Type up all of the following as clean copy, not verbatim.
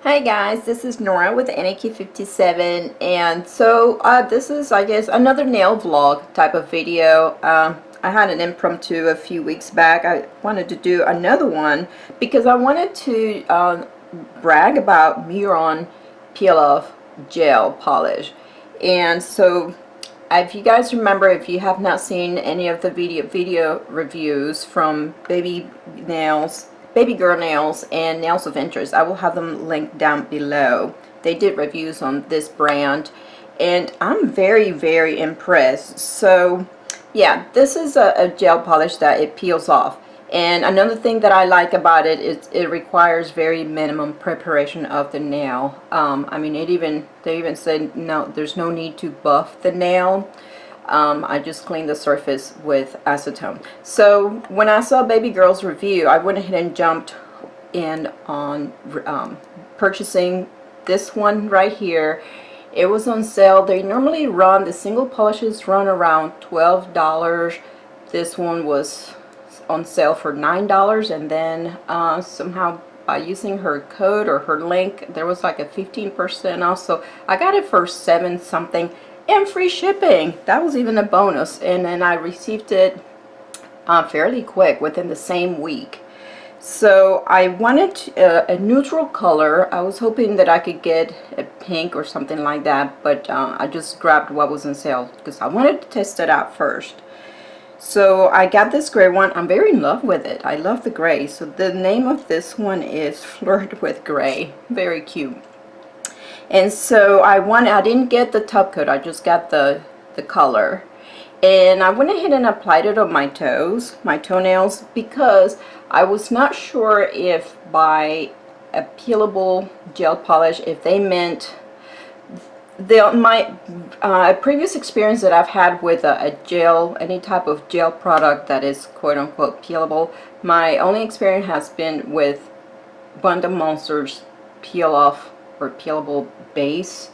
Hi guys, this is Nora with NAQ57, and so this is, I guess, another nail vlog type of video. I had an impromptu a few weeks back. I wanted to do another one because I wanted to brag about Murron peel-off gel polish. And so if you guys remember, if you have not seen any of the video reviews from baby girl nails and nails of interest, I will have them linked down below. They did reviews on this brand and I'm very impressed. So yeah, this is a gel polish that it peels off. And another thing that I like about it is it requires very minimum preparation of the nail. I mean, they even said no, there's no need to buff the nail. I just cleaned the surface with acetone. So when I saw Baby Girl's review, I went ahead and jumped in on purchasing this one right here. It was on sale. They normally run, the single polishes run around $12. This one was on sale for $9, and then somehow by using her code or her link there was like a 15% off, so I got it for $7 something and free shipping. That was even a bonus, and then I received it fairly quick, within the same week. So I wanted a neutral color. I was hoping that I could get a pink or something like that, but I just grabbed what was on sale because I wanted to test it out first. So I got this gray one. I'm very in love with it. I love the gray. So the name of this one is Flirt with Gray. Very cute. And so I didn't get the top coat. I just got the color. And I went ahead and applied it on my toes, my toenails, because I was not sure if by a peelable gel polish, if they meant my previous experience that I've had with a gel, any type of gel product that is quote-unquote peelable, my only experience has been with Bond of Monsters peel-off or peelable base,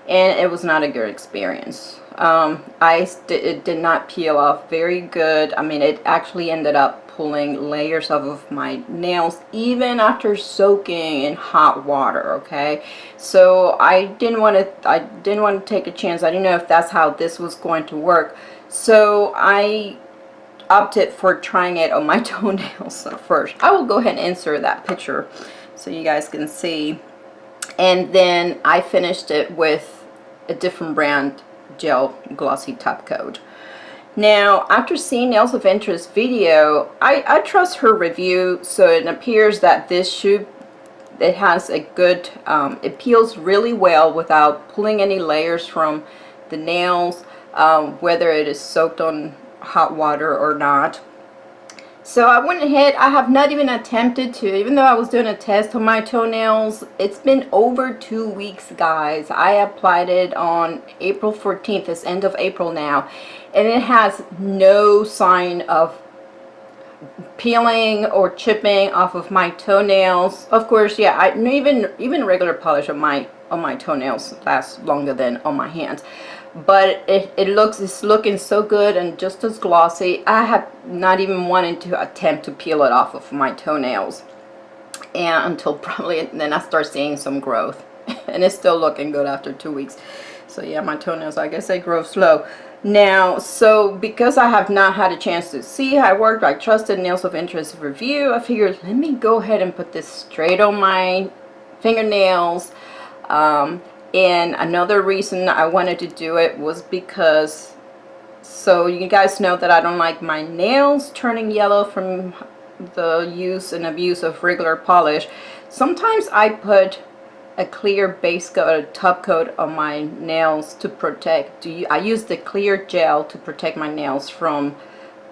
and it was not a good experience. It did not peel off very good. I mean, it actually ended up pulling layers off of my nails even after soaking in hot water. Okay, so I didn't want to take a chance. I didn't know if that's how this was going to work, so I opted for trying it on my toenails first. I will go ahead and insert that picture so you guys can see. And then I finished it with a different brand gel glossy top coat. Now, after seeing Nails of Interest video, I trust her review, so it appears that it has a good, it peels really well without pulling any layers from the nails, whether it is soaked on hot water or not. So I went ahead, I have not even attempted to, even though I was doing a test on my toenails, it's been over 2 weeks, guys. I applied it on April 14th, it's end of April now, and it has no sign of peeling or chipping off of my toenails. Of course, yeah, even regular polish on my toenails lasts longer than on my hands. But it's looking so good and just as glossy. I have not even wanted to attempt to peel it off of my toenails, and until probably then I start seeing some growth and it's still looking good after 2 weeks. So yeah, my toenails, I guess they grow slow now. So because I have not had a chance to see how it worked, I trusted Nails of Interest review. I figured, let me go ahead and put this straight on my fingernails. And another reason I wanted to do it was because, so you guys know that I don't like my nails turning yellow from the use and abuse of regular polish. Sometimes I put a clear base coat, a top coat on my nails to protect. I use the clear gel to protect my nails from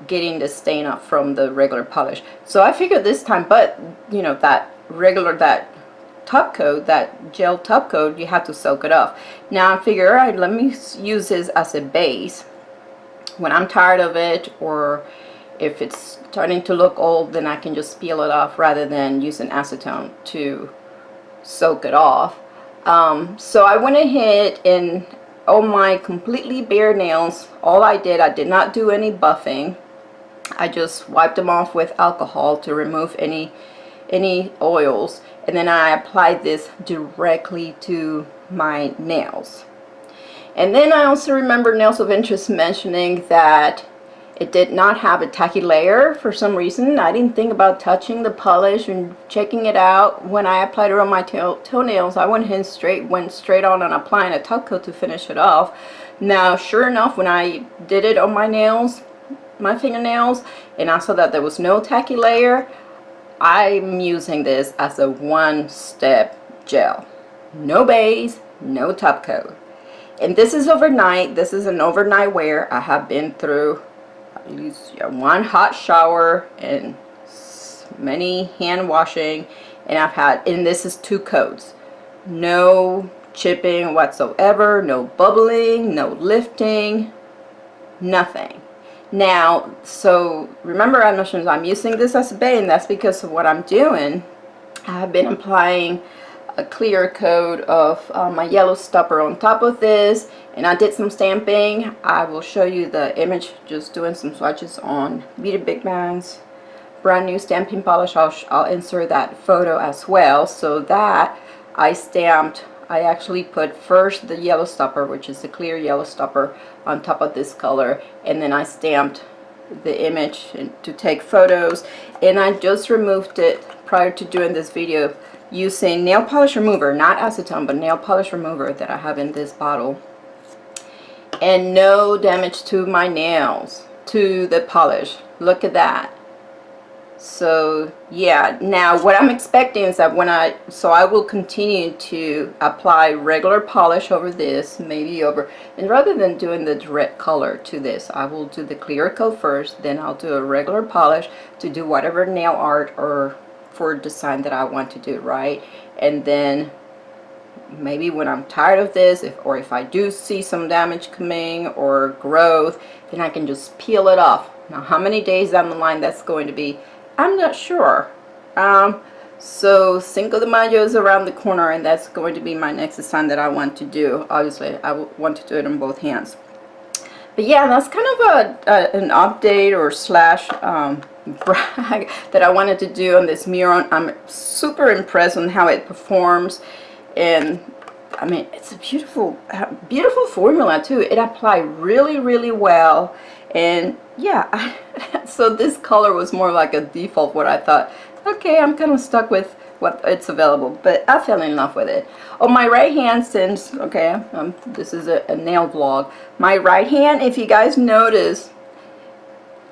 getting the stain up from the regular polish. So I figured this time, but you know, that top coat, that gel top coat, you have to soak it off. Now I figure, all right, let me use this as a base. When I'm tired of it, or if it's starting to look old, then I can just peel it off rather than using acetone to soak it off. So I went ahead and on my completely bare nails, I did not do any buffing. I just wiped them off with alcohol to remove any oils, and then I applied this directly to my nails. And then I also remember Nails of Interest mentioning that it did not have a tacky layer for some reason. I didn't think about touching the polish and checking it out. When I applied it on my toenails, I went straight on and applying a top coat to finish it off. Now, sure enough, when I did it on my nails, my fingernails, and I saw that there was no tacky layer, I'm using this as a one-step gel. No base, no top coat. And this is overnight. This is an overnight wear. I have been through at least one hot shower and many hand washing, and this is 2 coats. No chipping whatsoever, no bubbling, no lifting, nothing. Now, so remember I mentioned I'm using this as a base, and that's because of what I'm doing. I have been applying a clear coat of my yellow stopper on top of this, and I did some stamping. I will show you the image just doing some swatches on Beauty Big Bang's brand new stamping polish. I'll insert that photo as well. So that I stamped, I actually put first the yellow stopper, which is the clear yellow stopper, on top of this color, and then I stamped the image to take photos, and I just removed it prior to doing this video using nail polish remover, not acetone, but nail polish remover that I have in this bottle, and no damage to my nails, to the polish. Look at that. So yeah, now what I'm expecting is that I will continue to apply regular polish over this, and rather than doing the direct color to this, I will do the clear coat first, then I'll do a regular polish to do whatever nail art or for design that I want to do, right? And then maybe when I'm tired of this, if I do see some damage coming or growth, then I can just peel it off. Now, how many days down the line that's going to be, I'm not sure. So Cinco de Mayo is around the corner, and that's going to be my next design that I want to do. Obviously, I want to do it on both hands. But yeah, that's kind of an update or slash brag that I wanted to do on this Murron. I'm super impressed on how it performs, and I mean, it's a beautiful formula too. It applied really, really well, and yeah, so this color was more like a default. What I thought, okay, I'm kind of stuck with what it's available, but I fell in love with it. On my right hand, since this is a nail vlog, my right hand, if you guys notice,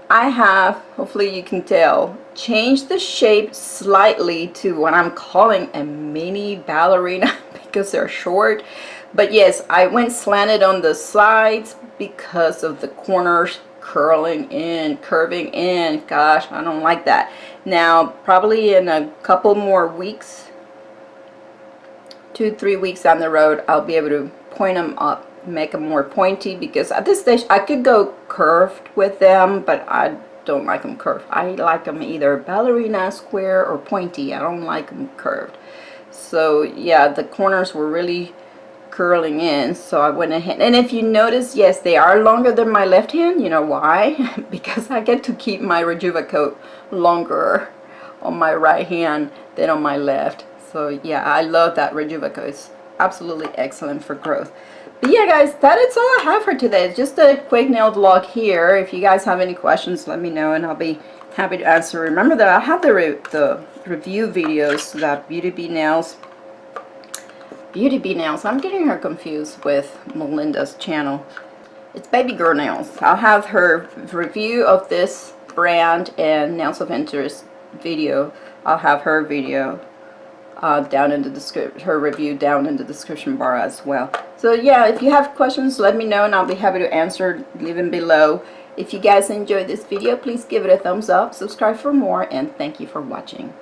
I have, hopefully you can tell, changed the shape slightly to what I'm calling a mini ballerina because they're short. But yes, I went slanted on the sides because of the corners curving in. Gosh, I don't like that. Now, probably in a couple more weeks, 2-3 weeks down the road, I'll be able to point them up, make them more pointy, because at this stage I could go curved with them, but I don't like them curved. I like them either ballerina, square, or pointy. I don't like them curved. So yeah, the corners were really curling in, so I went ahead, and if you notice, yes, they are longer than my left hand. You know why? Because I get to keep my Rejuva coat longer on my right hand than on my left. So yeah, I love that Rejuva coat. It's absolutely excellent for growth. But yeah, guys, that is all I have for today. It's just a quick nail vlog here. If you guys have any questions, let me know, and I'll be happy to answer. Remember that I have the review videos that Beauty Bee Nails. I'm getting her confused with Melinda's channel. It's Baby Girl Nails. I'll have her review of this brand and Nails of Interest video. I'll have her video down in the description, her review down in the description bar as well. So yeah, if you have questions, let me know, and I'll be happy to answer. Leave them below. If you guys enjoyed this video, please give it a thumbs up, subscribe for more, and thank you for watching.